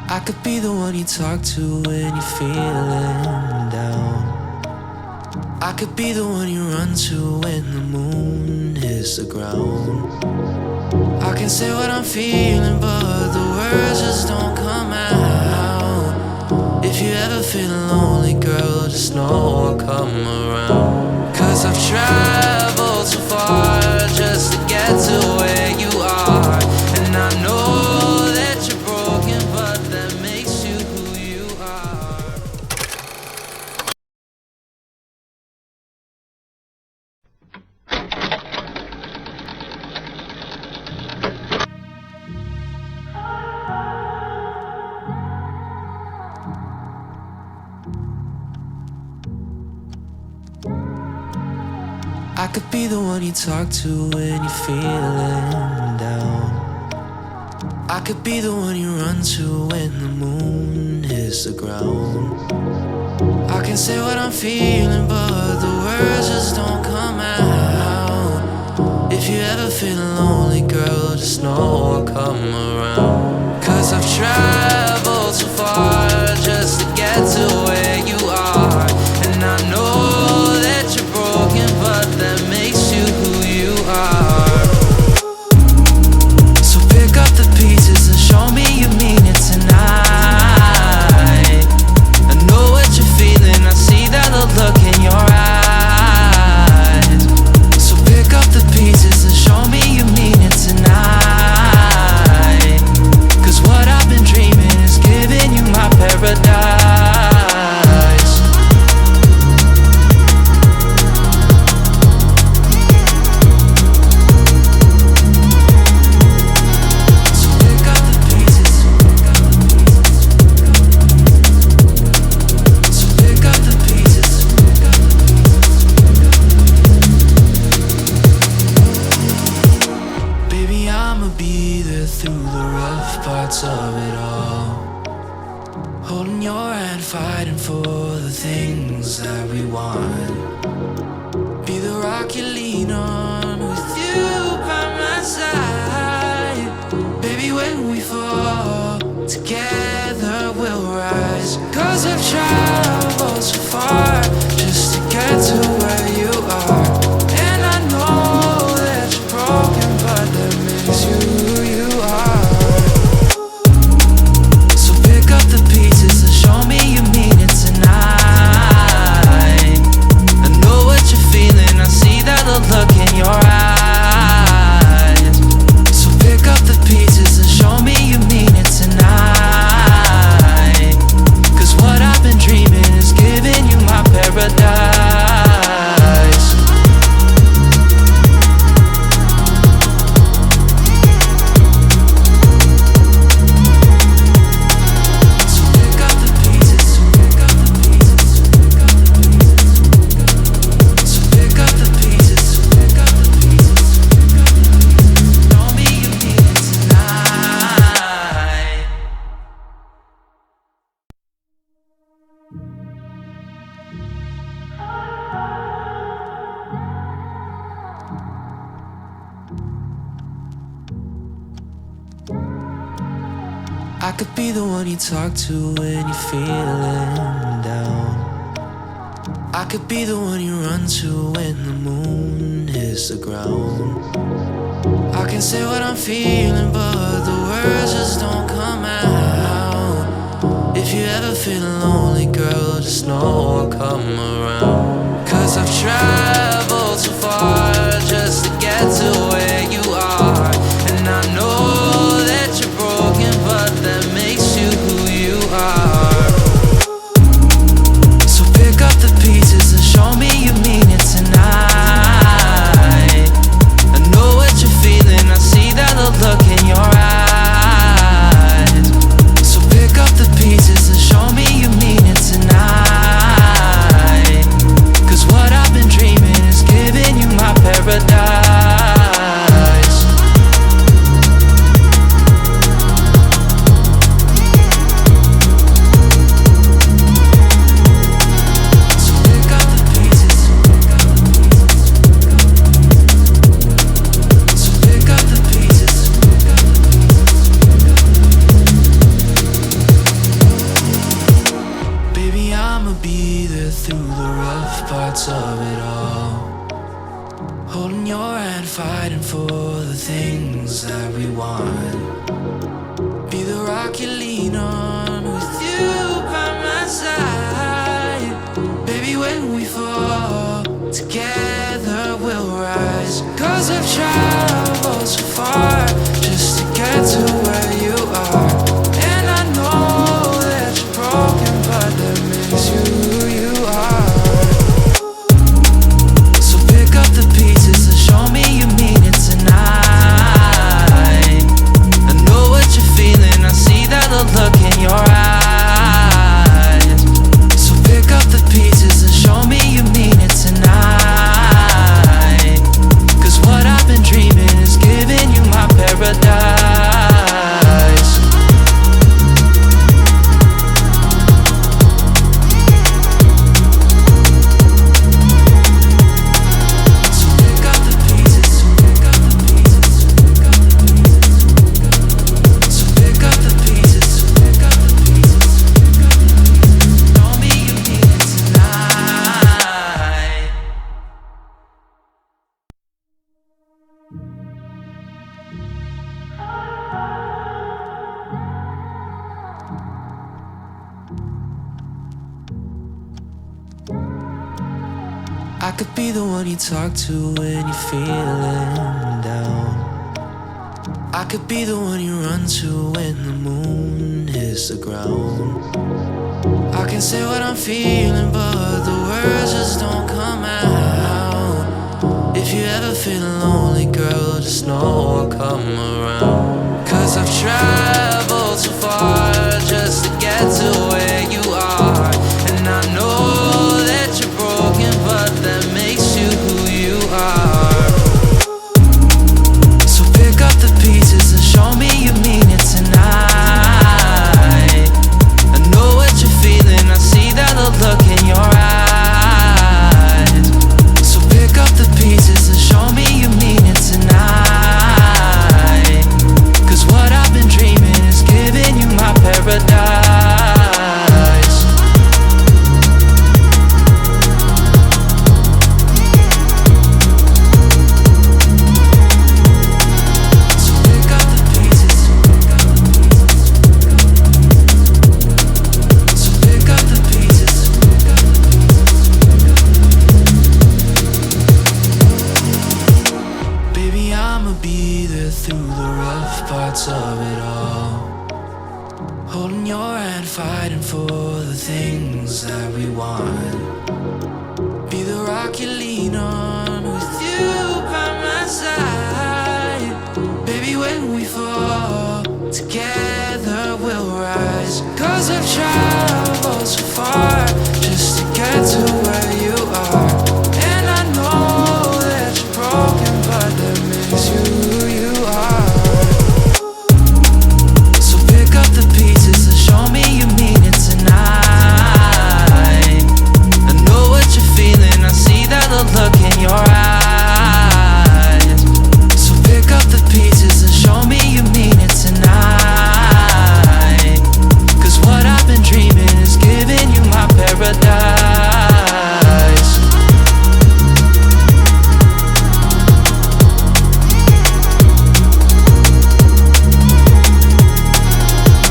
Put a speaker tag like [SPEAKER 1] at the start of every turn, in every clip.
[SPEAKER 1] I could be the one you talk to when you're feeling down. I could be the one you run to when the moon hits the ground. I can say what I'm feeling, but the words just don't come out. If you ever feel lonely, girl, just know I'll come around. 'Cause I've traveled so far just to get to where you are. And I know that you're broken, but that makes you who you are. I could be the one you talk to when you're feeling down. I could be the one you run to when the moon hits the ground. I can say what I'm feeling, but the words just don't come out. If you ever feel lonely, girl, just know I'll come around. 'Cause I've traveled so far just to get to where you are. And I know that you're broken, but that makes you who you are. So pick up the pieces and show me you mean it tonight. I know what you're feeling, I see that look in your eyes. So pick up the pieces and show me you mean it tonight. 'Cause what I've been dreaming is giving you my paradise. Through the rough parts of it all, holding your hand, fighting for the things that we want. Be the rock you lean on, with you by my side. Baby, when we fall, together we'll rise. 'Cause I've traveled so far just to get to where you are. And I know that you're broken, but that makes you who you are. So pick up the pieces and show me you mean it tonight. I know what you're feeling, I see that look in your eyes. So pick up the pieces and show me you mean it tonight. 'Cause what I've been dreaming is giving you my paradise. I could be the one you talk to when you're feeling down. I could be the one you run to when the moon hits the ground. I can say what I'm feeling, but the words just don't come out. If you ever feel lonely, girl, just know I'll come around. 'Cause I've traveled so far just to get to where you are. And I know that you're broken, but that makes you who you are. So pick up the pieces and show me you mean it tonight. I know what you're feeling, I see that look in your eyes. So pick up the pieces and show me you mean it tonight. 'Cause what I've been dreaming there through the rough parts of it all. Holding your hand, fighting for the things that we want. Be the rock you lean on, with you by my side. Baby, when we fall, together we'll rise. 'Cause I've traveled so far just to get to where you are. And I know that you're broken, but that makes you who you are. So pick up the pieces and show me you mean it tonight. I know what you're feeling, I see that look in your eyes. So pick up the pieces and show me you mean it tonight. 'Cause what I've been dreaming is giving you my paradise. So pick up the pieces, so pick up the pieces, so pick up the pieces, so pick up the pieces, so pick up the pieces, show me you mean it tonight. I could be the one you talk to when you're feeling down. I could be the one you run to when the moon hits the ground. I can say what I'm feeling, but the words just don't come out. If you ever feel lonely, girl, just know I'll come around. 'Cause I've traveled so far just to get to where you are. And I know that you're broken, but that makes you who you are. So pick up the pieces and show me you mean it tonight. I know what you're feeling, I see that look in your eyes. So pick up the pieces and show me you mean it tonight. 'Cause what I've been dreaming is giving you my paradise. So pick up the pieces, so pick up the pieces, so pick up the pieces. Baby, I'ma be there through the rough parts of it all. Holding your hand, fighting for the things that we want. Be the rock you lean on, with you by my side. Baby, when we fall, together we'll rise. 'Cause I've traveled so far just to get to where you are. And I know that you're broken, but that makes you who you are. So pick up the pieces and show me you mean it tonight. I know what you're feeling, I see that look in your eyes. So pick up the pieces and show me you mean it tonight. 'Cause what I've been dreaming is giving you my paradise.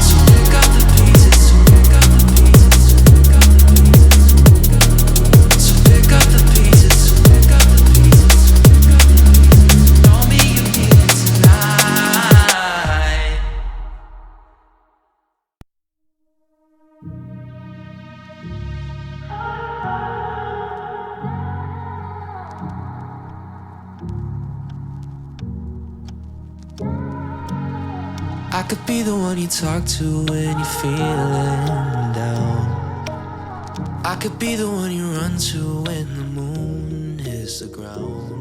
[SPEAKER 1] So pick up the pieces, so pick up the pieces, so pick up the pieces, so pick up the pieces, so pick up the pieces, show me you mean it tonight. I could be the one you talk to when you're feeling down. I could be the one you run to when the moon hits the ground.